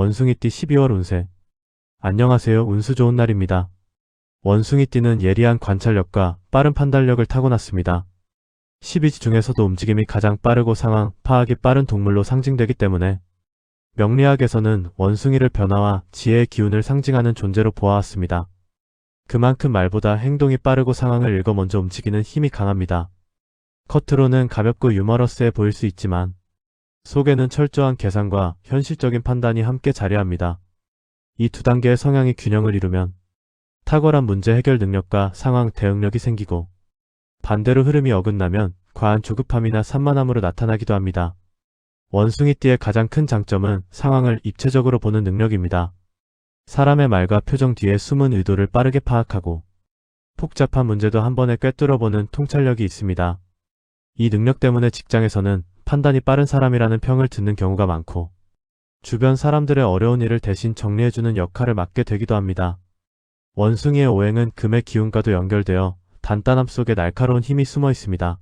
원숭이띠 12월 운세. 안녕하세요. 운수 좋은 날입니다. 원숭이띠는 예리한 관찰력과 빠른 판단력을 타고났습니다. 12지 중에서도 움직임이 가장 빠르고 상황 파악이 빠른 동물로 상징되기 때문에 명리학에서는 원숭이를 변화와 지혜의 기운을 상징하는 존재로 보아왔습니다. 그만큼 말보다 행동이 빠르고 상황을 읽어 먼저 움직이는 힘이 강합니다. 겉으로는 가볍고 유머러스해 보일 수 있지만 속에는 철저한 계산과 현실적인 판단이 함께 자리합니다. 이 두 단계의 성향이 균형을 이루면 탁월한 문제 해결 능력과 상황 대응력이 생기고, 반대로 흐름이 어긋나면 과한 조급함이나 산만함으로 나타나기도 합니다. 원숭이띠의 가장 큰 장점은 상황을 입체적으로 보는 능력입니다. 사람의 말과 표정 뒤에 숨은 의도를 빠르게 파악하고 복잡한 문제도 한 번에 꿰뚫어보는 통찰력이 있습니다. 이 능력 때문에 직장에서는 판단이 빠른 사람이라는 평을 듣는 경우가 많고, 주변 사람들의 어려운 일을 대신 정리해주는 역할을 맡게 되기도 합니다. 원숭이의 오행은 금의 기운과도 연결되어 단단함 속에 날카로운 힘이 숨어 있습니다.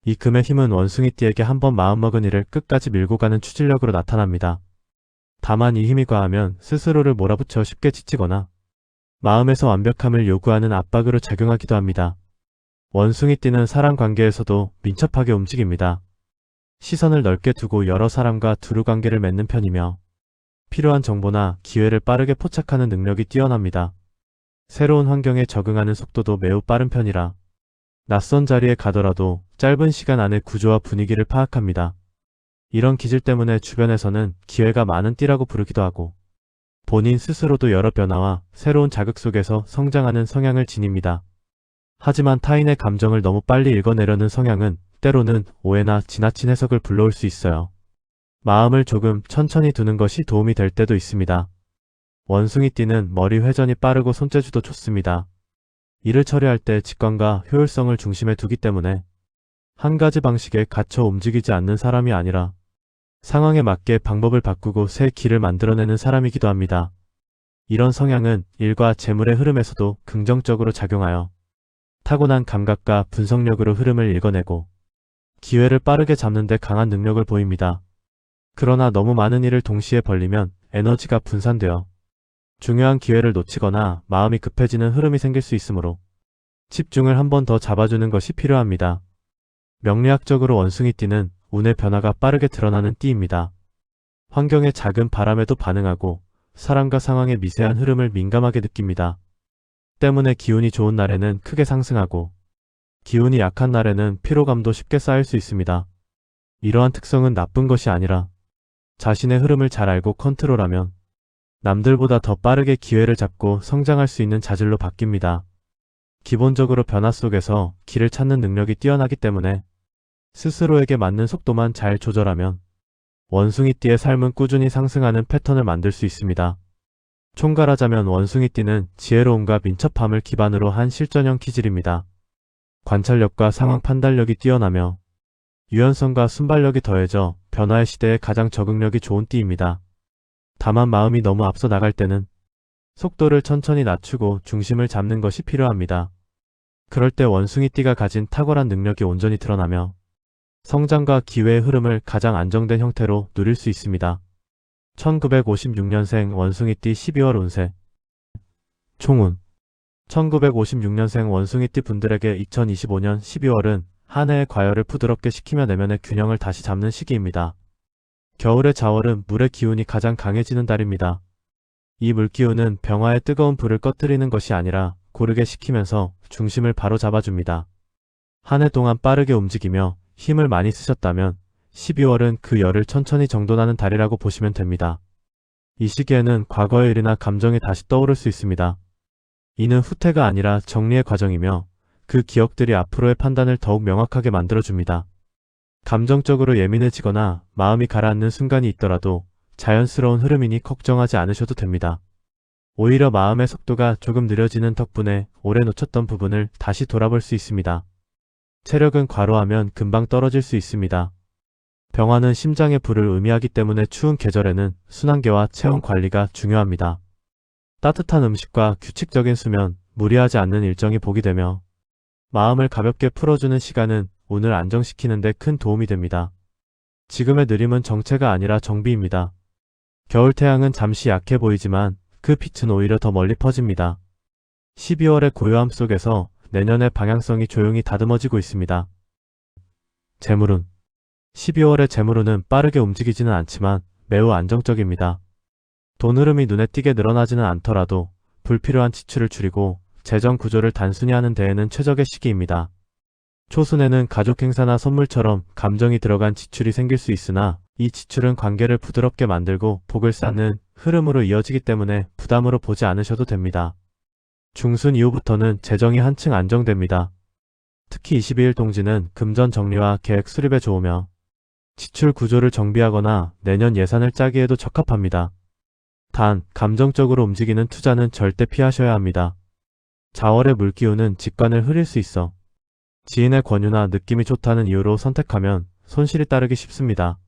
이 금의 힘은 원숭이띠에게 한번 마음먹은 일을 끝까지 밀고 가는 추진력으로 나타납니다. 다만 이 힘이 과하면 스스로를 몰아붙여 쉽게 지치거나 마음에서 완벽함을 요구하는 압박으로 작용하기도 합니다. 원숭이띠는 사람 관계에서도 민첩하게 움직입니다. 시선을 넓게 두고 여러 사람과 두루 관계를 맺는 편이며 필요한 정보나 기회를 빠르게 포착하는 능력이 뛰어납니다. 새로운 환경에 적응하는 속도도 매우 빠른 편이라 낯선 자리에 가더라도 짧은 시간 안에 구조와 분위기를 파악합니다. 이런 기질 때문에 주변에서는 기회가 많은 띠라고 부르기도 하고, 본인 스스로도 여러 변화와 새로운 자극 속에서 성장하는 성향을 지닙니다. 하지만 타인의 감정을 너무 빨리 읽어내려는 성향은 때로는 오해나 지나친 해석을 불러올 수 있어요. 마음을 조금 천천히 두는 것이 도움이 될 때도 있습니다. 원숭이띠는 머리 회전이 빠르고 손재주도 좋습니다. 일을 처리할 때 직관과 효율성을 중심에 두기 때문에 한 가지 방식에 갇혀 움직이지 않는 사람이 아니라 상황에 맞게 방법을 바꾸고 새 길을 만들어내는 사람이기도 합니다. 이런 성향은 일과 재물의 흐름에서도 긍정적으로 작용하여 타고난 감각과 분석력으로 흐름을 읽어내고 기회를 빠르게 잡는 데 강한 능력을 보입니다. 그러나 너무 많은 일을 동시에 벌리면 에너지가 분산되어 중요한 기회를 놓치거나 마음이 급해지는 흐름이 생길 수 있으므로 집중을 한 번 더 잡아주는 것이 필요합니다. 명리학적으로 원숭이띠는 운의 변화가 빠르게 드러나는 띠입니다. 환경의 작은 바람에도 반응하고 사람과 상황의 미세한 흐름을 민감하게 느낍니다. 때문에 기운이 좋은 날에는 크게 상승하고 기운이 약한 날에는 피로감도 쉽게 쌓일 수 있습니다. 이러한 특성은 나쁜 것이 아니라 자신의 흐름을 잘 알고 컨트롤하면 남들보다 더 빠르게 기회를 잡고 성장할 수 있는 자질로 바뀝니다. 기본적으로 변화 속에서 길을 찾는 능력이 뛰어나기 때문에 스스로에게 맞는 속도만 잘 조절하면 원숭이띠의 삶은 꾸준히 상승하는 패턴을 만들 수 있습니다. 총괄하자면 원숭이띠는 지혜로움과 민첩함을 기반으로 한 실전형 기질입니다. 관찰력과 상황 판단력이 뛰어나며 유연성과 순발력이 더해져 변화의 시대에 가장 적응력이 좋은 띠입니다. 다만 마음이 너무 앞서 나갈 때는 속도를 천천히 낮추고 중심을 잡는 것이 필요합니다. 그럴 때 원숭이띠가 가진 탁월한 능력이 온전히 드러나며 성장과 기회의 흐름을 가장 안정된 형태로 누릴 수 있습니다. 1956년생 원숭이띠 12월 운세. 총운. 1956년생 원숭이띠 분들에게 2025년 12월은 한 해의 과열을 부드럽게 식히며 내면의 균형을 다시 잡는 시기입니다. 겨울의 자월은 물의 기운이 가장 강해지는 달입니다. 이 물기운은 병화의 뜨거운 불을 꺼뜨리는 것이 아니라 고르게 식히면서 중심을 바로 잡아줍니다. 한 해 동안 빠르게 움직이며 힘을 많이 쓰셨다면 12월은 그 열을 천천히 정돈하는 달이라고 보시면 됩니다. 이 시기에는 과거의 일이나 감정이 다시 떠오를 수 있습니다. 이는 후퇴가 아니라 정리의 과정이며 그 기억들이 앞으로의 판단을 더욱 명확하게 만들어줍니다. 감정적으로 예민해지거나 마음이 가라앉는 순간이 있더라도 자연스러운 흐름이니 걱정하지 않으셔도 됩니다. 오히려 마음의 속도가 조금 느려지는 덕분에 오래 놓쳤던 부분을 다시 돌아볼 수 있습니다. 체력은 과로하면 금방 떨어질 수 있습니다. 병화는 심장의 불을 의미하기 때문에 추운 계절에는 순환계와 체온 관리가 중요합니다. 따뜻한 음식과 규칙적인 수면, 무리하지 않는 일정이 복이 되며 마음을 가볍게 풀어주는 시간은 운을 안정시키는 데 큰 도움이 됩니다. 지금의 느림은 정체가 아니라 정비입니다. 겨울 태양은 잠시 약해 보이지만 그 빛은 오히려 더 멀리 퍼집니다. 12월의 고요함 속에서 내년의 방향성이 조용히 다듬어지고 있습니다. 재물운. 12월의 재물운은 빠르게 움직이지는 않지만 매우 안정적입니다. 돈 흐름이 눈에 띄게 늘어나지는 않더라도 불필요한 지출을 줄이고 재정 구조를 단순히 하는 데에는 최적의 시기입니다. 초순에는 가족 행사나 선물처럼 감정이 들어간 지출이 생길 수 있으나 이 지출은 관계를 부드럽게 만들고 복을 쌓는 흐름으로 이어지기 때문에 부담으로 보지 않으셔도 됩니다. 중순 이후부터는 재정이 한층 안정됩니다. 특히 22일 동지는 금전 정리와 계획 수립에 좋으며 지출 구조를 정비하거나 내년 예산을 짜기에도 적합합니다. 단, 감정적으로 움직이는 투자는 절대 피하셔야 합니다. 자월의 물기운은 직관을 흐릴 수 있어 지인의 권유나 느낌이 좋다는 이유로 선택하면 손실이 따르기 쉽습니다.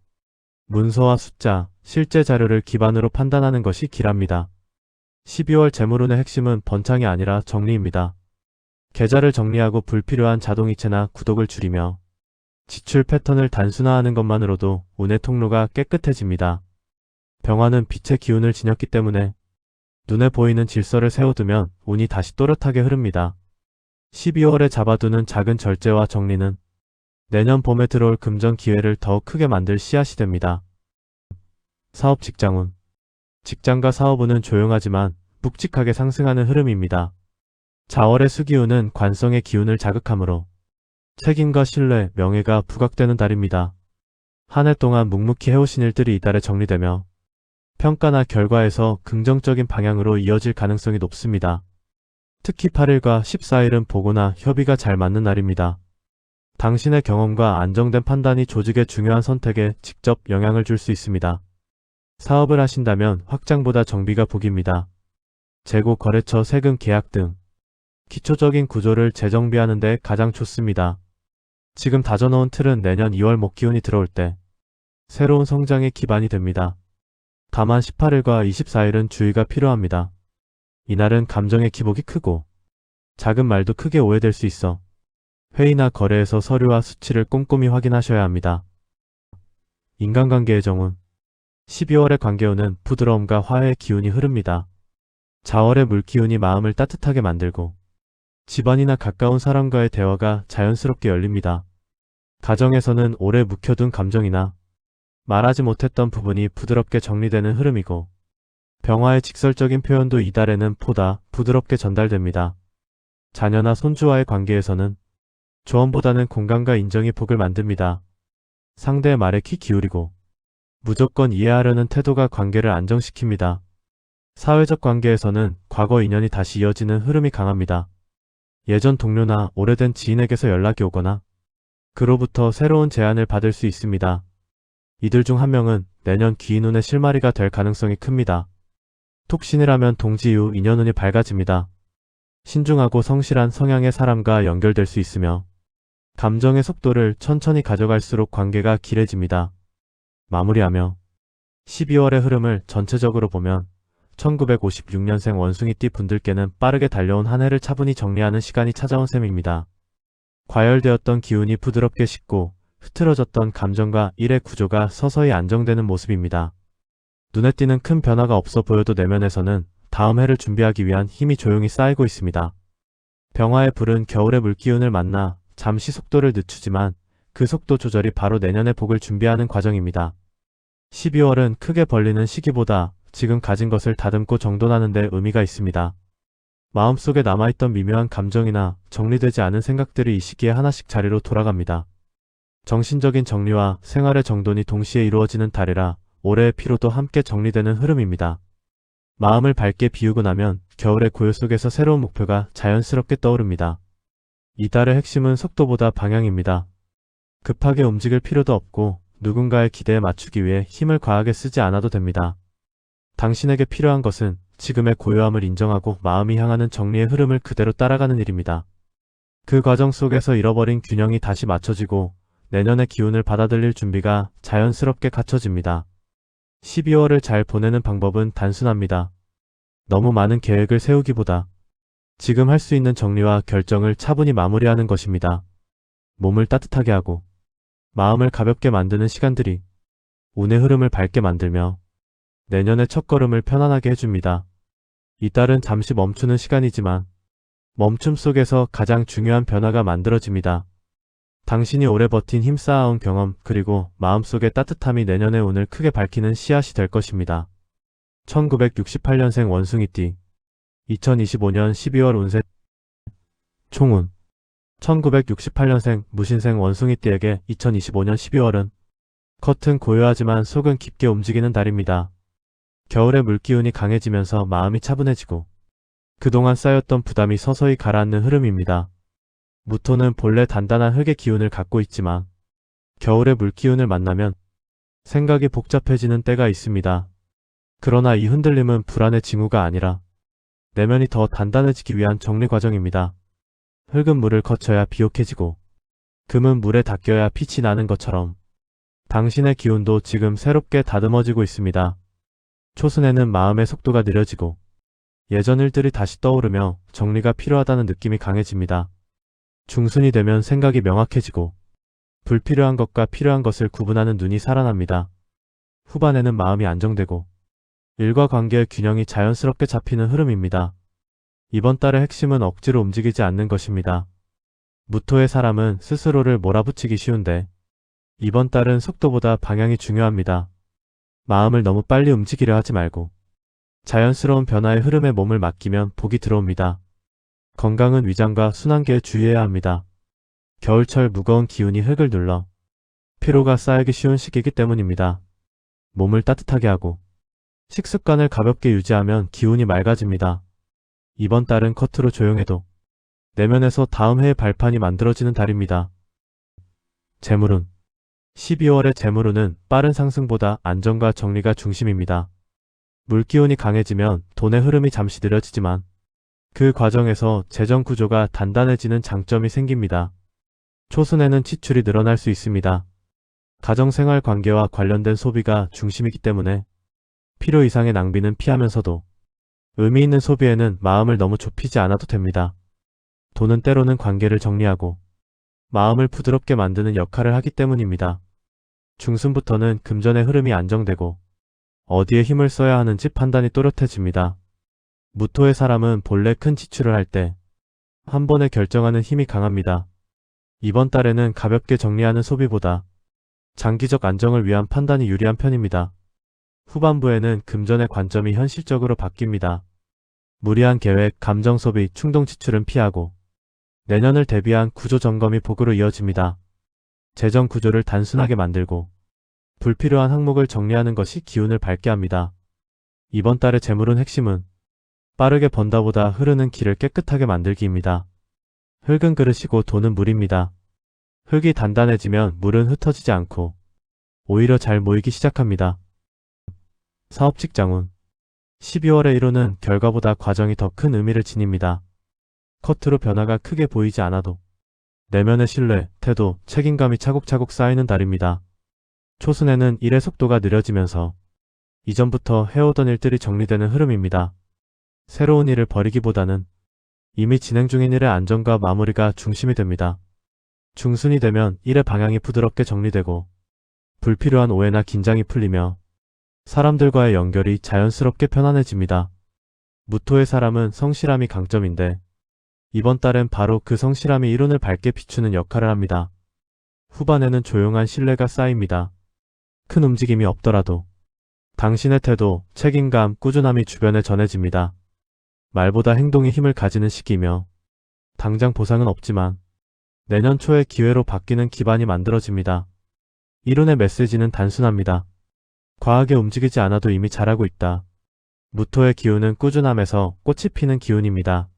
문서와 숫자, 실제 자료를 기반으로 판단하는 것이 길합니다. 12월 재물운의 핵심은 번창이 아니라 정리입니다. 계좌를 정리하고 불필요한 자동이체나 구독을 줄이며 지출 패턴을 단순화하는 것만으로도 운의 통로가 깨끗해집니다. 병화는 빛의 기운을 지녔기 때문에 눈에 보이는 질서를 세워두면 운이 다시 또렷하게 흐릅니다. 12월에 잡아두는 작은 절제와 정리는 내년 봄에 들어올 금전 기회를 더욱 크게 만들 씨앗이 됩니다. 사업 직장운. 직장과 사업운은 조용하지만 묵직하게 상승하는 흐름입니다. 자월의 수기운은 관성의 기운을 자극하므로 책임과 신뢰, 명예가 부각되는 달입니다. 한 해 동안 묵묵히 해오신 일들이 이달에 정리되며 평가나 결과에서 긍정적인 방향으로 이어질 가능성이 높습니다. 특히 8일과 14일은 보고나 협의가 잘 맞는 날입니다. 당신의 경험과 안정된 판단이 조직의 중요한 선택에 직접 영향을 줄 수 있습니다. 사업을 하신다면 확장보다 정비가 복입니다. 재고, 거래처, 세금, 계약 등 기초적인 구조를 재정비하는 데 가장 좋습니다. 지금 다져놓은 틀은 내년 2월 목기운이 들어올 때 새로운 성장의 기반이 됩니다. 다만 18일과 24일은 주의가 필요합니다. 이날은 감정의 기복이 크고 작은 말도 크게 오해될 수 있어 회의나 거래에서 서류와 수치를 꼼꼼히 확인하셔야 합니다. 인간관계의 정운. 12월의 관계운은 부드러움과 화해의 기운이 흐릅니다. 자월의 물기운이 마음을 따뜻하게 만들고 집안이나 가까운 사람과의 대화가 자연스럽게 열립니다. 가정에서는 오래 묵혀둔 감정이나 말하지 못했던 부분이 부드럽게 정리되는 흐름이고 병화의 직설적인 표현도 이달에는 보다 부드럽게 전달됩니다. 자녀나 손주와의 관계에서는 조언보다는 공감과 인정이 복을 만듭니다. 상대의 말에 귀 기울이고 무조건 이해하려는 태도가 관계를 안정시킵니다. 사회적 관계에서는 과거 인연이 다시 이어지는 흐름이 강합니다. 예전 동료나 오래된 지인에게서 연락이 오거나 그로부터 새로운 제안을 받을 수 있습니다. 이들 중 한 명은 내년 기인운의 실마리가 될 가능성이 큽니다. 톡신이라면 동지 이후 인연운이 밝아집니다. 신중하고 성실한 성향의 사람과 연결될 수 있으며 감정의 속도를 천천히 가져갈수록 관계가 길해집니다. 마무리하며 12월의 흐름을 전체적으로 보면 1956년생 원숭이띠 분들께는 빠르게 달려온 한 해를 차분히 정리하는 시간이 찾아온 셈입니다. 과열되었던 기운이 부드럽게 식고 흐트러졌던 감정과 일의 구조가 서서히 안정되는 모습입니다. 눈에 띄는 큰 변화가 없어 보여도 내면에서는 다음 해를 준비하기 위한 힘이 조용히 쌓이고 있습니다. 병화의 불은 겨울의 물기운을 만나 잠시 속도를 늦추지만 그 속도 조절이 바로 내년의 복을 준비하는 과정입니다. 12월은 크게 벌리는 시기보다 지금 가진 것을 다듬고 정돈하는 데 의미가 있습니다. 마음속에 남아있던 미묘한 감정이나 정리되지 않은 생각들이 이 시기에 하나씩 자리로 돌아갑니다. 정신적인 정리와 생활의 정돈이 동시에 이루어지는 달이라 올해의 피로도 함께 정리되는 흐름입니다. 마음을 밝게 비우고 나면 겨울의 고요 속에서 새로운 목표가 자연스럽게 떠오릅니다. 이 달의 핵심은 속도보다 방향입니다. 급하게 움직일 필요도 없고 누군가의 기대에 맞추기 위해 힘을 과하게 쓰지 않아도 됩니다. 당신에게 필요한 것은 지금의 고요함을 인정하고 마음이 향하는 정리의 흐름을 그대로 따라가는 일입니다. 그 과정 속에서 잃어버린 균형이 다시 맞춰지고 내년의 기운을 받아들일 준비가 자연스럽게 갖춰집니다. 12월을 잘 보내는 방법은 단순합니다. 너무 많은 계획을 세우기보다 지금 할 수 있는 정리와 결정을 차분히 마무리하는 것입니다. 몸을 따뜻하게 하고 마음을 가볍게 만드는 시간들이 운의 흐름을 밝게 만들며 내년의 첫걸음을 편안하게 해줍니다. 이달은 잠시 멈추는 시간이지만 멈춤 속에서 가장 중요한 변화가 만들어집니다. 당신이 오래 버틴 힘 쌓아온 경험 그리고 마음속의 따뜻함이 내년의 운을 크게 밝히는 씨앗이 될 것입니다. 1968년생 원숭이띠 2025년 12월 운세 총운 1968년생 무신생 원숭이띠에게 2025년 12월은 겉은 고요하지만 속은 깊게 움직이는 달입니다. 겨울의 물기운이 강해지면서 마음이 차분해지고 그동안 쌓였던 부담이 서서히 가라앉는 흐름입니다. 무토는 본래 단단한 흙의 기운을 갖고 있지만 겨울의 물기운을 만나면 생각이 복잡해지는 때가 있습니다. 그러나 이 흔들림은 불안의 징후가 아니라 내면이 더 단단해지기 위한 정리 과정입니다. 흙은 물을 거쳐야 비옥해지고 금은 물에 닦여야 빛이 나는 것처럼 당신의 기운도 지금 새롭게 다듬어지고 있습니다. 초순에는 마음의 속도가 느려지고 예전 일들이 다시 떠오르며 정리가 필요하다는 느낌이 강해집니다. 중순이 되면 생각이 명확해지고 불필요한 것과 필요한 것을 구분하는 눈이 살아납니다. 후반에는 마음이 안정되고 일과 관계의 균형이 자연스럽게 잡히는 흐름입니다. 이번 달의 핵심은 억지로 움직이지 않는 것입니다. 무토의 사람은 스스로를 몰아붙이기 쉬운데 이번 달은 속도보다 방향이 중요합니다. 마음을 너무 빨리 움직이려 하지 말고 자연스러운 변화의 흐름에 몸을 맡기면 복이 들어옵니다. 건강은 위장과 순환계에 주의해야 합니다. 겨울철 무거운 기운이 흙을 눌러 피로가 쌓이기 쉬운 시기이기 때문입니다. 몸을 따뜻하게 하고 식습관을 가볍게 유지하면 기운이 맑아집니다. 이번 달은 겉으로 조용해도 내면에서 다음 해의 발판이 만들어지는 달입니다. 재물운 12월의 재물운은 빠른 상승보다 안정과 정리가 중심입니다. 물기운이 강해지면 돈의 흐름이 잠시 느려지지만 그 과정에서 재정 구조가 단단해지는 장점이 생깁니다. 초순에는 지출이 늘어날 수 있습니다. 가정생활 관계와 관련된 소비가 중심이기 때문에 필요 이상의 낭비는 피하면서도 의미 있는 소비에는 마음을 너무 좁히지 않아도 됩니다. 돈은 때로는 관계를 정리하고 마음을 부드럽게 만드는 역할을 하기 때문입니다. 중순부터는 금전의 흐름이 안정되고 어디에 힘을 써야 하는지 판단이 또렷해집니다. 무토의 사람은 본래 큰 지출을 할 때 한 번에 결정하는 힘이 강합니다. 이번 달에는 가볍게 정리하는 소비보다 장기적 안정을 위한 판단이 유리한 편입니다. 후반부에는 금전의 관점이 현실적으로 바뀝니다. 무리한 계획, 감정 소비, 충동 지출은 피하고 내년을 대비한 구조 점검이 복으로 이어집니다. 재정 구조를 단순하게 만들고 불필요한 항목을 정리하는 것이 기운을 밝게 합니다. 이번 달의 재물운 핵심은 빠르게 번다보다 흐르는 길을 깨끗하게 만들기입니다. 흙은 그릇이고 돈은 물입니다. 흙이 단단해지면 물은 흩어지지 않고 오히려 잘 모이기 시작합니다. 사업 직장운 12월의 1호는 결과보다 과정이 더 큰 의미를 지닙니다. 겉으로 변화가 크게 보이지 않아도 내면의 신뢰, 태도, 책임감이 차곡차곡 쌓이는 달입니다. 초순에는 일의 속도가 느려지면서 이전부터 해오던 일들이 정리되는 흐름입니다. 새로운 일을 벌이기보다는 이미 진행 중인 일의 안정과 마무리가 중심이 됩니다. 중순이 되면 일의 방향이 부드럽게 정리되고 불필요한 오해나 긴장이 풀리며 사람들과의 연결이 자연스럽게 편안해집니다. 무토의 사람은 성실함이 강점인데 이번 달엔 바로 그 성실함이 이론을 밝게 비추는 역할을 합니다. 후반에는 조용한 신뢰가 쌓입니다. 큰 움직임이 없더라도 당신의 태도, 책임감, 꾸준함이 주변에 전해집니다. 말보다 행동이 힘을 가지는 시기이며 당장 보상은 없지만 내년 초에 기회로 바뀌는 기반이 만들어집니다. 이론의 메시지는 단순합니다. 과하게 움직이지 않아도 이미 잘하고 있다. 무토의 기운은 꾸준함에서 꽃이 피는 기운입니다.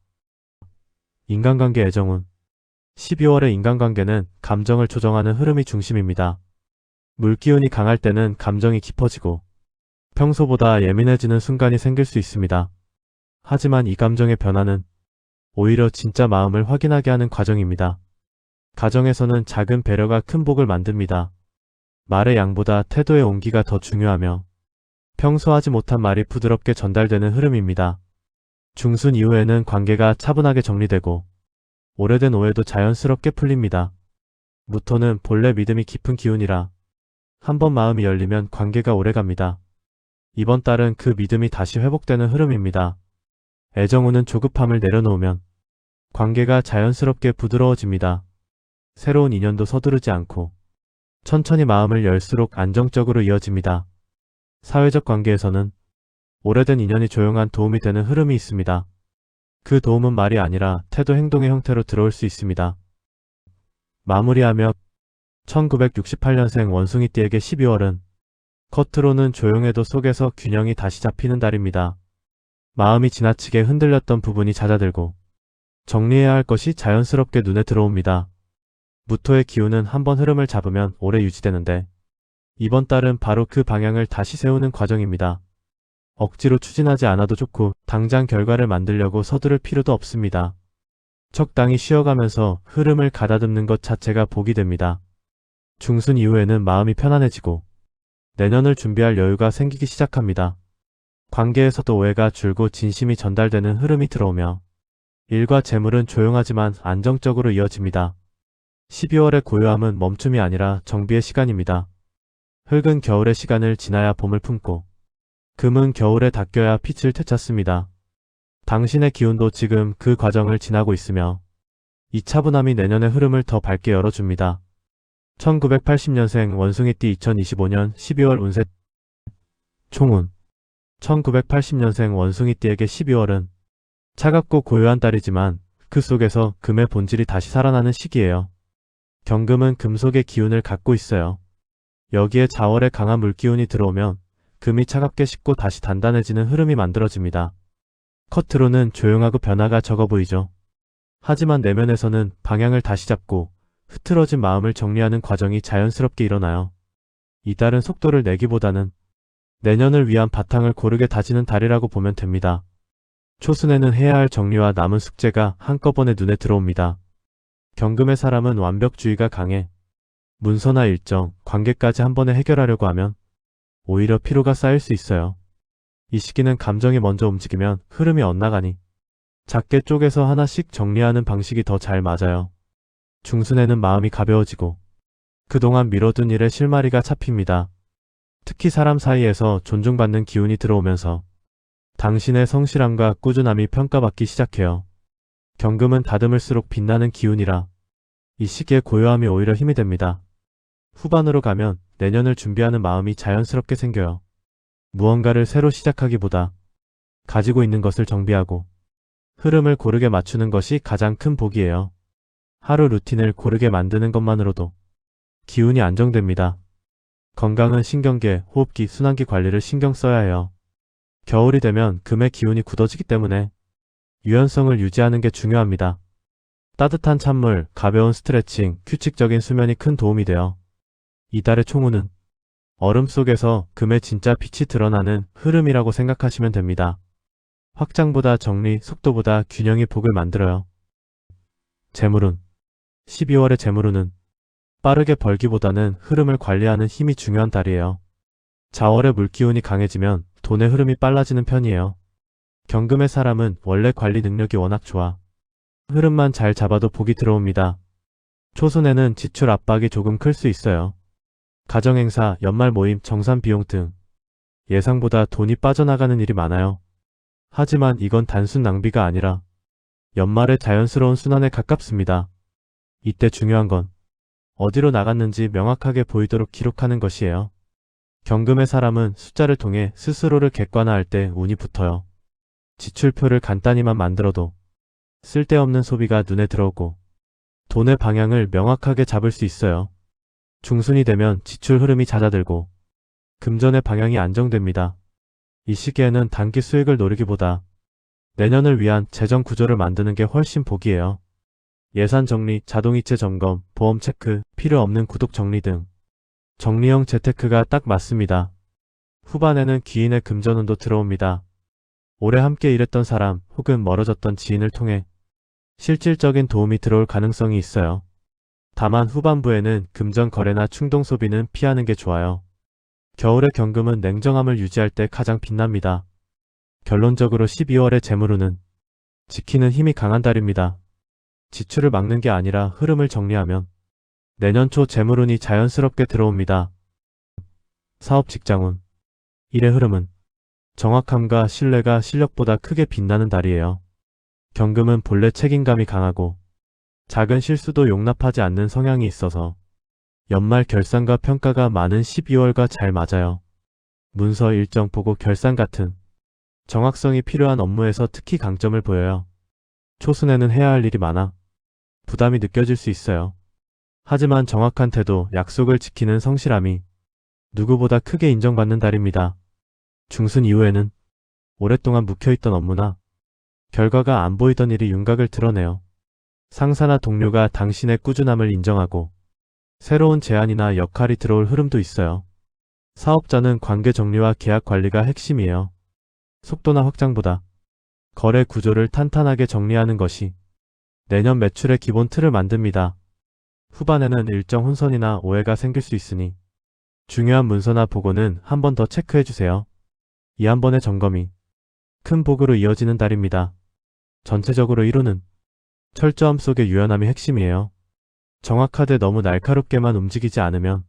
인간관계 애정운 12월의 인간관계는 감정을 조정하는 흐름이 중심입니다. 물기운이 강할 때는 감정이 깊어지고 평소보다 예민해지는 순간이 생길 수 있습니다. 하지만 이 감정의 변화는 오히려 진짜 마음을 확인하게 하는 과정입니다. 가정에서는 작은 배려가 큰 복을 만듭니다. 말의 양보다 태도의 온기가 더 중요하며 평소 하지 못한 말이 부드럽게 전달되는 흐름입니다. 중순 이후에는 관계가 차분하게 정리되고 오래된 오해도 자연스럽게 풀립니다. 무토는 본래 믿음이 깊은 기운이라 한 번 마음이 열리면 관계가 오래갑니다. 이번 달은 그 믿음이 다시 회복되는 흐름입니다. 애정운은 조급함을 내려놓으면 관계가 자연스럽게 부드러워집니다. 새로운 인연도 서두르지 않고 천천히 마음을 열수록 안정적으로 이어집니다. 사회적 관계에서는 오래된 인연이 조용한 도움이 되는 흐름이 있습니다. 그 도움은 말이 아니라 태도 행동의 형태로 들어올 수 있습니다. 마무리하며 1968년생 원숭이띠에게 12월은 겉으로는 조용해도 속에서 균형이 다시 잡히는 달입니다. 마음이 지나치게 흔들렸던 부분이 잦아들고 정리해야 할 것이 자연스럽게 눈에 들어옵니다. 무토의 기운은 한번 흐름을 잡으면 오래 유지되는데 이번 달은 바로 그 방향을 다시 세우는 과정입니다. 억지로 추진하지 않아도 좋고 당장 결과를 만들려고 서두를 필요도 없습니다. 적당히 쉬어가면서 흐름을 가다듬는 것 자체가 복이 됩니다. 중순 이후에는 마음이 편안해지고 내년을 준비할 여유가 생기기 시작합니다. 관계에서도 오해가 줄고 진심이 전달되는 흐름이 들어오며 일과 재물은 조용하지만 안정적으로 이어집니다. 12월의 고요함은 멈춤이 아니라 정비의 시간입니다. 흙은 겨울의 시간을 지나야 봄을 품고 금은 겨울에 닦여야 빛을 되찾습니다. 당신의 기운도 지금 그 과정을 지나고 있으며 이 차분함이 내년의 흐름을 더 밝게 열어줍니다. 1980년생 원숭이띠 2025년 12월 운세 총운 1980년생 원숭이띠에게 12월은 차갑고 고요한 달이지만 그 속에서 금의 본질이 다시 살아나는 시기예요. 경금은 금속의 기운을 갖고 있어요. 여기에 자월의 강한 물기운이 들어오면 금이 차갑게 식고 다시 단단해지는 흐름이 만들어집니다. 겉으로는 조용하고 변화가 적어 보이죠. 하지만 내면에서는 방향을 다시 잡고 흐트러진 마음을 정리하는 과정이 자연스럽게 일어나요. 이 달은 속도를 내기보다는 내년을 위한 바탕을 고르게 다지는 달이라고 보면 됩니다. 초순에는 해야 할 정리와 남은 숙제가 한꺼번에 눈에 들어옵니다. 경금의 사람은 완벽주의가 강해 문서나 일정, 관계까지 한 번에 해결하려고 하면 오히려 피로가 쌓일 수 있어요. 이 시기는 감정이 먼저 움직이면 흐름이 엇나가니 작게 쪼개서 하나씩 정리하는 방식이 더 잘 맞아요. 중순에는 마음이 가벼워지고 그동안 미뤄둔 일에 실마리가 잡힙니다. 특히 사람 사이에서 존중받는 기운이 들어오면서 당신의 성실함과 꾸준함이 평가받기 시작해요. 경금은 다듬을수록 빛나는 기운이라 이 시기의 고요함이 오히려 힘이 됩니다. 후반으로 가면 내년을 준비하는 마음이 자연스럽게 생겨요. 무언가를 새로 시작하기보다 가지고 있는 것을 정비하고 흐름을 고르게 맞추는 것이 가장 큰 복이에요. 하루 루틴을 고르게 만드는 것만으로도 기운이 안정됩니다. 건강은 신경계, 호흡기, 순환기 관리를 신경 써야 해요. 겨울이 되면 금의 기운이 굳어지기 때문에 유연성을 유지하는 게 중요합니다. 따뜻한 찬물, 가벼운 스트레칭, 규칙적인 수면이 큰 도움이 돼요. 이달의 총운은 얼음 속에서 금의 진짜 빛이 드러나는 흐름이라고 생각하시면 됩니다. 확장보다 정리, 속도보다 균형이 복을 만들어요. 재물운 12월의 재물운은 빠르게 벌기보다는 흐름을 관리하는 힘이 중요한 달이에요. 자월의 물기운이 강해지면 돈의 흐름이 빨라지는 편이에요. 경금의 사람은 원래 관리 능력이 워낙 좋아 흐름만 잘 잡아도 복이 들어옵니다. 초순에는 지출 압박이 조금 클 수 있어요. 가정행사, 연말 모임, 정산 비용 등 예상보다 돈이 빠져나가는 일이 많아요. 하지만 이건 단순 낭비가 아니라 연말의 자연스러운 순환에 가깝습니다. 이때 중요한 건 어디로 나갔는지 명확하게 보이도록 기록하는 것이에요. 경금의 사람은 숫자를 통해 스스로를 객관화할 때 운이 붙어요. 지출표를 간단히만 만들어도 쓸데없는 소비가 눈에 들어오고 돈의 방향을 명확하게 잡을 수 있어요. 중순이 되면 지출 흐름이 잦아들고 금전의 방향이 안정됩니다. 이 시기에는 단기 수익을 노리기보다 내년을 위한 재정 구조를 만드는 게 훨씬 복이에요. 예산 정리, 자동이체 점검, 보험 체크, 필요 없는 구독 정리 등 정리형 재테크가 딱 맞습니다. 후반에는 기인의 금전운도 들어옵니다. 오래 함께 일했던 사람 혹은 멀어졌던 지인을 통해 실질적인 도움이 들어올 가능성이 있어요. 다만 후반부에는 금전 거래나 충동 소비는 피하는 게 좋아요. 겨울의 경금은 냉정함을 유지할 때 가장 빛납니다. 결론적으로 12월의 재물운은 지키는 힘이 강한 달입니다. 지출을 막는 게 아니라 흐름을 정리하면 내년 초 재물운이 자연스럽게 들어옵니다. 사업 직장운 1의 흐름은 정확함과 신뢰가 실력보다 크게 빛나는 달이에요. 경금은 본래 책임감이 강하고 작은 실수도 용납하지 않는 성향이 있어서 연말 결산과 평가가 많은 12월과 잘 맞아요. 문서 일정 보고 결산 같은 정확성이 필요한 업무에서 특히 강점을 보여요. 초순에는 해야 할 일이 많아 부담이 느껴질 수 있어요. 하지만 정확한 태도, 약속을 지키는 성실함이 누구보다 크게 인정받는 달입니다. 중순 이후에는 오랫동안 묵혀있던 업무나 결과가 안 보이던 일이 윤곽을 드러내요. 상사나 동료가 당신의 꾸준함을 인정하고 새로운 제안이나 역할이 들어올 흐름도 있어요. 사업자는 관계 정리와 계약 관리가 핵심이에요. 속도나 확장보다 거래 구조를 탄탄하게 정리하는 것이 내년 매출의 기본 틀을 만듭니다. 후반에는 일정 혼선이나 오해가 생길 수 있으니 중요한 문서나 보고는 한 번 더 체크해주세요. 이 한 번의 점검이 큰 복으로 이어지는 달입니다. 전체적으로 1호는 철저함 속의 유연함이 핵심이에요. 정확하되 너무 날카롭게만 움직이지 않으면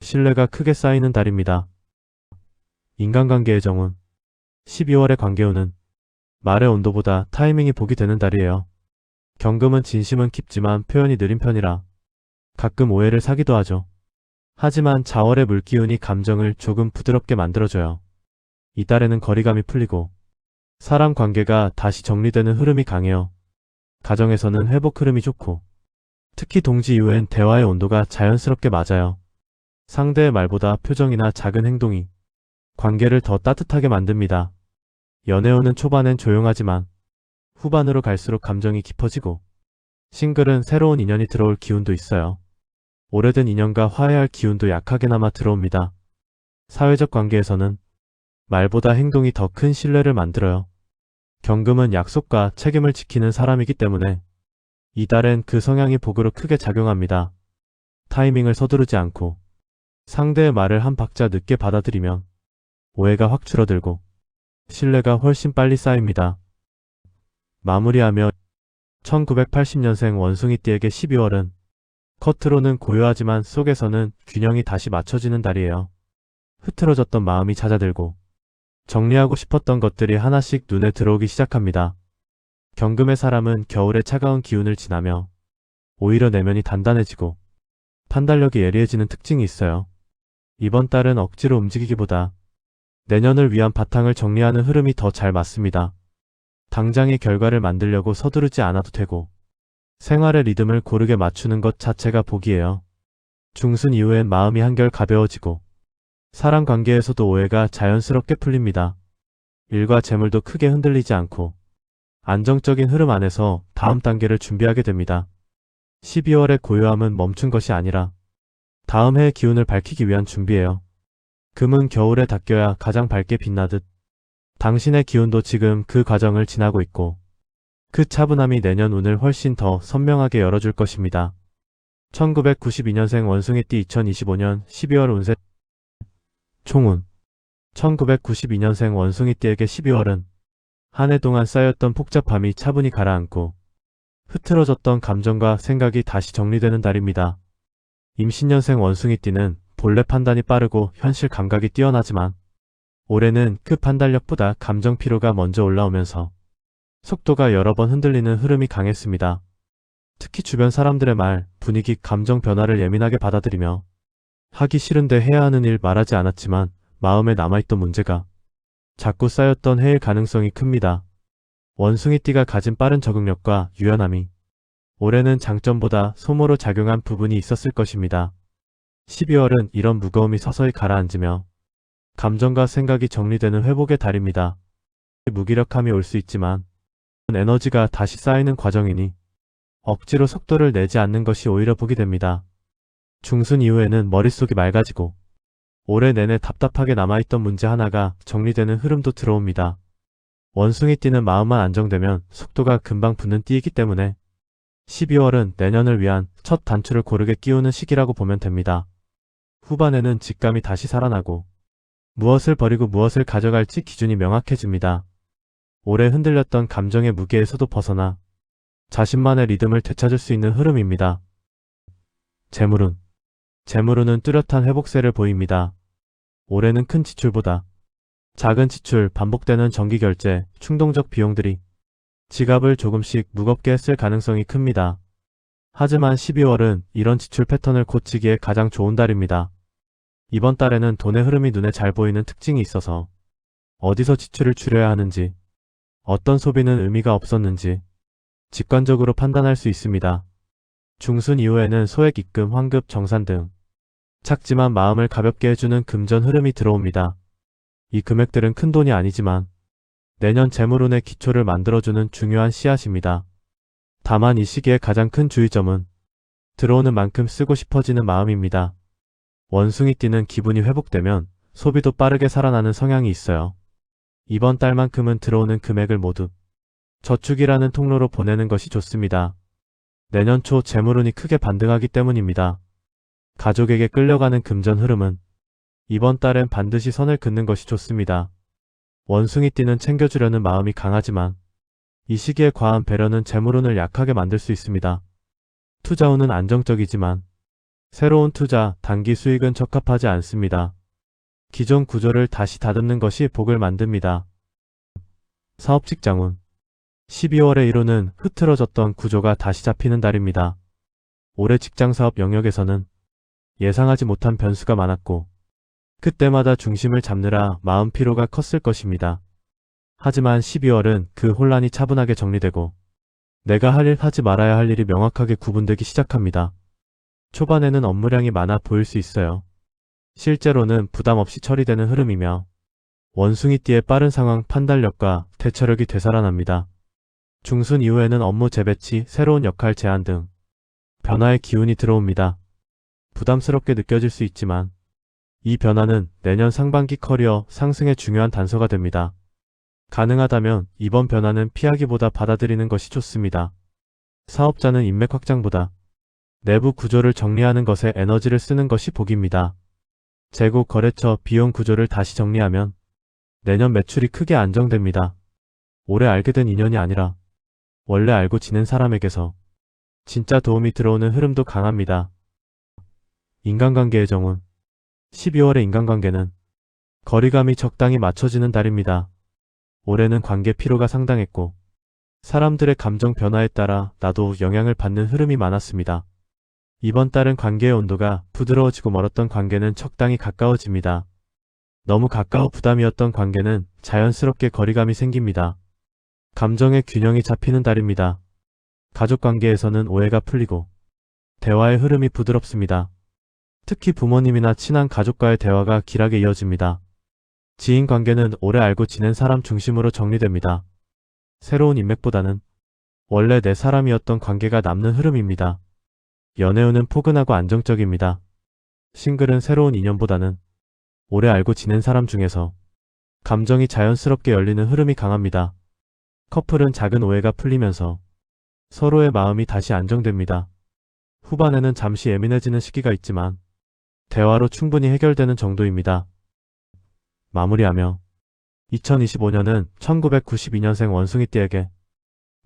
신뢰가 크게 쌓이는 달입니다. 인간관계의 정운 12월의 관계운은 말의 온도보다 타이밍이 복이 되는 달이에요. 경금은 진심은 깊지만 표현이 느린 편이라 가끔 오해를 사기도 하죠. 하지만 자월의 물기운이 감정을 조금 부드럽게 만들어줘요. 이 달에는 거리감이 풀리고 사람 관계가 다시 정리되는 흐름이 강해요. 가정에서는 회복 흐름이 좋고 특히 동지 이후엔 대화의 온도가 자연스럽게 맞아요. 상대의 말보다 표정이나 작은 행동이 관계를 더 따뜻하게 만듭니다. 연애운은 초반엔 조용하지만 후반으로 갈수록 감정이 깊어지고 싱글은 새로운 인연이 들어올 기운도 있어요. 오래된 인연과 화해할 기운도 약하게나마 들어옵니다. 사회적 관계에서는 말보다 행동이 더 큰 신뢰를 만들어요. 경금은 약속과 책임을 지키는 사람이기 때문에 이달엔 그 성향이 복으로 크게 작용합니다. 타이밍을 서두르지 않고 상대의 말을 한 박자 늦게 받아들이면 오해가 확 줄어들고 신뢰가 훨씬 빨리 쌓입니다. 마무리하며 1980년생 원숭이띠에게 12월은 겉으로는 고요하지만 속에서는 균형이 다시 맞춰지는 달이에요. 흐트러졌던 마음이 잦아들고 정리하고 싶었던 것들이 하나씩 눈에 들어오기 시작합니다. 경금의 사람은 겨울의 차가운 기운을 지나며 오히려 내면이 단단해지고 판단력이 예리해지는 특징이 있어요. 이번 달은 억지로 움직이기보다 내년을 위한 바탕을 정리하는 흐름이 더 잘 맞습니다. 당장의 결과를 만들려고 서두르지 않아도 되고 생활의 리듬을 고르게 맞추는 것 자체가 복이에요. 중순 이후엔 마음이 한결 가벼워지고 사람 관계에서도 오해가 자연스럽게 풀립니다. 일과 재물도 크게 흔들리지 않고 안정적인 흐름 안에서 다음 단계를 준비하게 됩니다. 12월의 고요함은 멈춘 것이 아니라 다음 해의 기운을 밝히기 위한 준비예요. 금은 겨울에 닦여야 가장 밝게 빛나듯 당신의 기운도 지금 그 과정을 지나고 있고 그 차분함이 내년 운을 훨씬 더 선명하게 열어줄 것입니다. 1992년생 원숭이띠 2025년 12월 운세 총운 1992년생 원숭이띠에게 12월은 한 해 동안 쌓였던 복잡함이 차분히 가라앉고 흐트러졌던 감정과 생각이 다시 정리되는 달입니다. 임신년생 원숭이띠는 본래 판단이 빠르고 현실 감각이 뛰어나지만 올해는 그 판단력보다 감정 피로가 먼저 올라오면서 속도가 여러 번 흔들리는 흐름이 강했습니다. 특히 주변 사람들의 말, 분위기, 감정 변화를 예민하게 받아들이며 하기 싫은데 해야 하는 일 말하지 않았지만 마음에 남아있던 문제가 자꾸 쌓였던 해일 가능성이 큽니다. 원숭이띠가 가진 빠른 적응력과 유연함이 올해는 장점보다 소모로 작용한 부분이 있었을 것입니다. 12월은 이런 무거움이 서서히 가라앉으며 감정과 생각이 정리되는 회복의 달입니다. 무기력함이 올 수 있지만 에너지가 다시 쌓이는 과정이니 억지로 속도를 내지 않는 것이 오히려 복이 됩니다. 중순 이후에는 머릿속이 맑아지고 올해 내내 답답하게 남아있던 문제 하나가 정리되는 흐름도 들어옵니다. 원숭이띠는 마음만 안정되면 속도가 금방 붙는 띠이기 때문에 12월은 내년을 위한 첫 단추를 고르게 끼우는 시기라고 보면 됩니다. 후반에는 직감이 다시 살아나고 무엇을 버리고 무엇을 가져갈지 기준이 명확해집니다. 오래 흔들렸던 감정의 무게에서도 벗어나 자신만의 리듬을 되찾을 수 있는 흐름입니다. 재물운은 뚜렷한 회복세를 보입니다. 올해는 큰 지출보다 작은 지출, 반복되는 정기 결제, 충동적 비용들이 지갑을 조금씩 무겁게 했을 가능성이 큽니다. 하지만 12월은 이런 지출 패턴을 고치기에 가장 좋은 달입니다. 이번 달에는 돈의 흐름이 눈에 잘 보이는 특징이 있어서 어디서 지출을 줄여야 하는지, 어떤 소비는 의미가 없었는지 직관적으로 판단할 수 있습니다. 중순 이후에는 소액 입금, 환급, 정산 등 작지만 마음을 가볍게 해주는 금전 흐름이 들어옵니다. 이 금액들은 큰 돈이 아니지만 내년 재물운의 기초를 만들어주는 중요한 씨앗입니다. 다만 이 시기의 가장 큰 주의점은 들어오는 만큼 쓰고 싶어지는 마음입니다. 원숭이띠는 기분이 회복되면 소비도 빠르게 살아나는 성향이 있어요. 이번 달만큼은 들어오는 금액을 모두 저축이라는 통로로 보내는 것이 좋습니다. 내년 초 재물운이 크게 반등하기 때문입니다. 가족에게 끌려가는 금전 흐름은 이번 달엔 반드시 선을 긋는 것이 좋습니다. 원숭이띠는 챙겨주려는 마음이 강하지만 이 시기에 과한 배려는 재물운을 약하게 만들 수 있습니다. 투자운은 안정적이지만 새로운 투자, 단기 수익은 적합하지 않습니다. 기존 구조를 다시 다듬는 것이 복을 만듭니다. 사업 직장운 12월에 이루는 흐트러졌던 구조가 다시 잡히는 달입니다. 올해 직장사업 영역에서는 예상하지 못한 변수가 많았고 그때마다 중심을 잡느라 마음 피로가 컸을 것입니다. 하지만 12월은 그 혼란이 차분하게 정리되고 내가 할 일, 하지 말아야 할 일이 명확하게 구분되기 시작합니다. 초반에는 업무량이 많아 보일 수 있어요. 실제로는 부담 없이 처리되는 흐름이며 원숭이띠의 빠른 상황 판단력과 대처력이 되살아납니다. 중순 이후에는 업무 재배치, 새로운 역할 제안 등 변화의 기운이 들어옵니다. 부담스럽게 느껴질 수 있지만 이 변화는 내년 상반기 커리어 상승의 중요한 단서가 됩니다. 가능하다면 이번 변화는 피하기보다 받아들이는 것이 좋습니다. 사업자는 인맥 확장보다 내부 구조를 정리하는 것에 에너지를 쓰는 것이 복입니다. 재고, 거래처, 비용 구조를 다시 정리하면 내년 매출이 크게 안정됩니다. 올해 알게 된 인연이 아니라 원래 알고 지낸 사람에게서 진짜 도움이 들어오는 흐름도 강합니다. 인간관계의 정운 12월의 인간관계는 거리감이 적당히 맞춰지는 달입니다. 올해는 관계 피로가 상당했고 사람들의 감정 변화에 따라 나도 영향을 받는 흐름이 많았습니다. 이번 달은 관계의 온도가 부드러워지고 멀었던 관계는 적당히 가까워집니다. 너무 가까워 부담이었던 관계는 자연스럽게 거리감이 생깁니다. 감정의 균형이 잡히는 달입니다. 가족 관계에서는 오해가 풀리고 대화의 흐름이 부드럽습니다. 특히 부모님이나 친한 가족과의 대화가 길하게 이어집니다. 지인 관계는 오래 알고 지낸 사람 중심으로 정리됩니다. 새로운 인맥보다는 원래 내 사람이었던 관계가 남는 흐름입니다. 연애운은 포근하고 안정적입니다. 싱글은 새로운 인연보다는 오래 알고 지낸 사람 중에서 감정이 자연스럽게 열리는 흐름이 강합니다. 커플은 작은 오해가 풀리면서 서로의 마음이 다시 안정됩니다. 후반에는 잠시 예민해지는 시기가 있지만 대화로 충분히 해결되는 정도입니다. 마무리하며 2025년은 1992년생 원숭이띠에게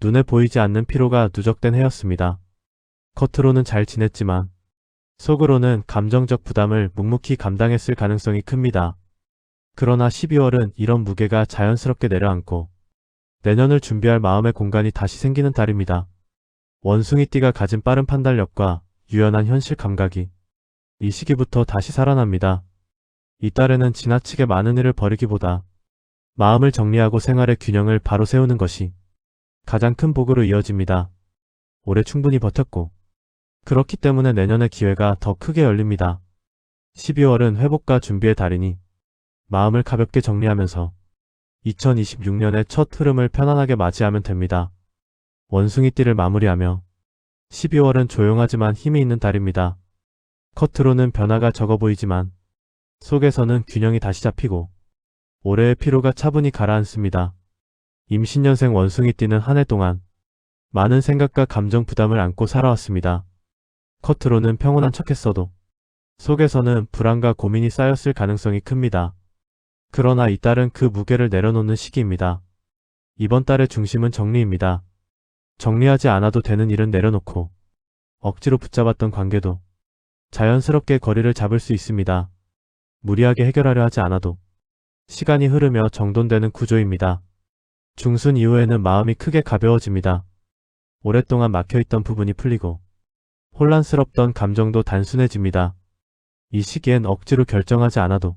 눈에 보이지 않는 피로가 누적된 해였습니다. 겉으로는 잘 지냈지만 속으로는 감정적 부담을 묵묵히 감당했을 가능성이 큽니다. 그러나 12월은 이런 무게가 자연스럽게 내려앉고 내년을 준비할 마음의 공간이 다시 생기는 달입니다. 원숭이띠가 가진 빠른 판단력과 유연한 현실 감각이 이 시기부터 다시 살아납니다. 이 달에는 지나치게 많은 일을 벌이기보다 마음을 정리하고 생활의 균형을 바로 세우는 것이 가장 큰 복으로 이어집니다. 올해 충분히 버텼고 그렇기 때문에 내년의 기회가 더 크게 열립니다. 12월은 회복과 준비의 달이니 마음을 가볍게 정리하면서 2026년의 첫 흐름을 편안하게 맞이하면 됩니다. 원숭이띠를 마무리하며 12월은 조용하지만 힘이 있는 달입니다. 겉으로는 변화가 적어 보이지만 속에서는 균형이 다시 잡히고 올해의 피로가 차분히 가라앉습니다. 임신년생 원숭이띠는 한 해 동안 많은 생각과 감정 부담을 안고 살아왔습니다. 겉으로는 평온한 척했어도 속에서는 불안과 고민이 쌓였을 가능성이 큽니다. 그러나 이 달은 그 무게를 내려놓는 시기입니다. 이번 달의 중심은 정리입니다. 정리하지 않아도 되는 일은 내려놓고 억지로 붙잡았던 관계도 자연스럽게 거리를 잡을 수 있습니다. 무리하게 해결하려 하지 않아도 시간이 흐르며 정돈되는 구조입니다. 중순 이후에는 마음이 크게 가벼워집니다. 오랫동안 막혀있던 부분이 풀리고 혼란스럽던 감정도 단순해집니다. 이 시기엔 억지로 결정하지 않아도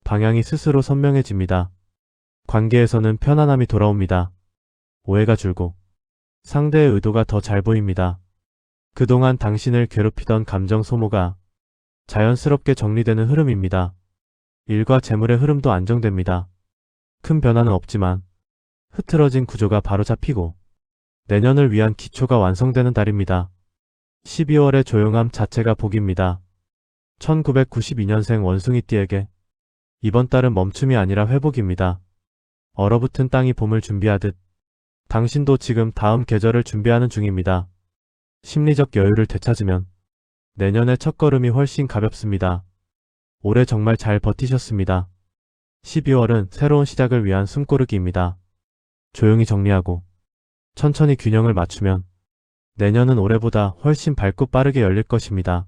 방향이 스스로 선명해집니다. 관계에서는 편안함이 돌아옵니다. 오해가 줄고 상대의 의도가 더 잘 보입니다. 그동안 당신을 괴롭히던 감정 소모가 자연스럽게 정리되는 흐름입니다. 일과 재물의 흐름도 안정됩니다. 큰 변화는 없지만 흐트러진 구조가 바로 잡히고 내년을 위한 기초가 완성되는 달입니다. 12월의 조용함 자체가 복입니다. 1992년생 원숭이띠에게 이번 달은 멈춤이 아니라 회복입니다. 얼어붙은 땅이 봄을 준비하듯 당신도 지금 다음 계절을 준비하는 중입니다. 심리적 여유를 되찾으면 내년의 첫걸음이 훨씬 가볍습니다. 올해 정말 잘 버티셨습니다. 12월은 새로운 시작을 위한 숨고르기입니다. 조용히 정리하고 천천히 균형을 맞추면 내년은 올해보다 훨씬 밝고 빠르게 열릴 것입니다.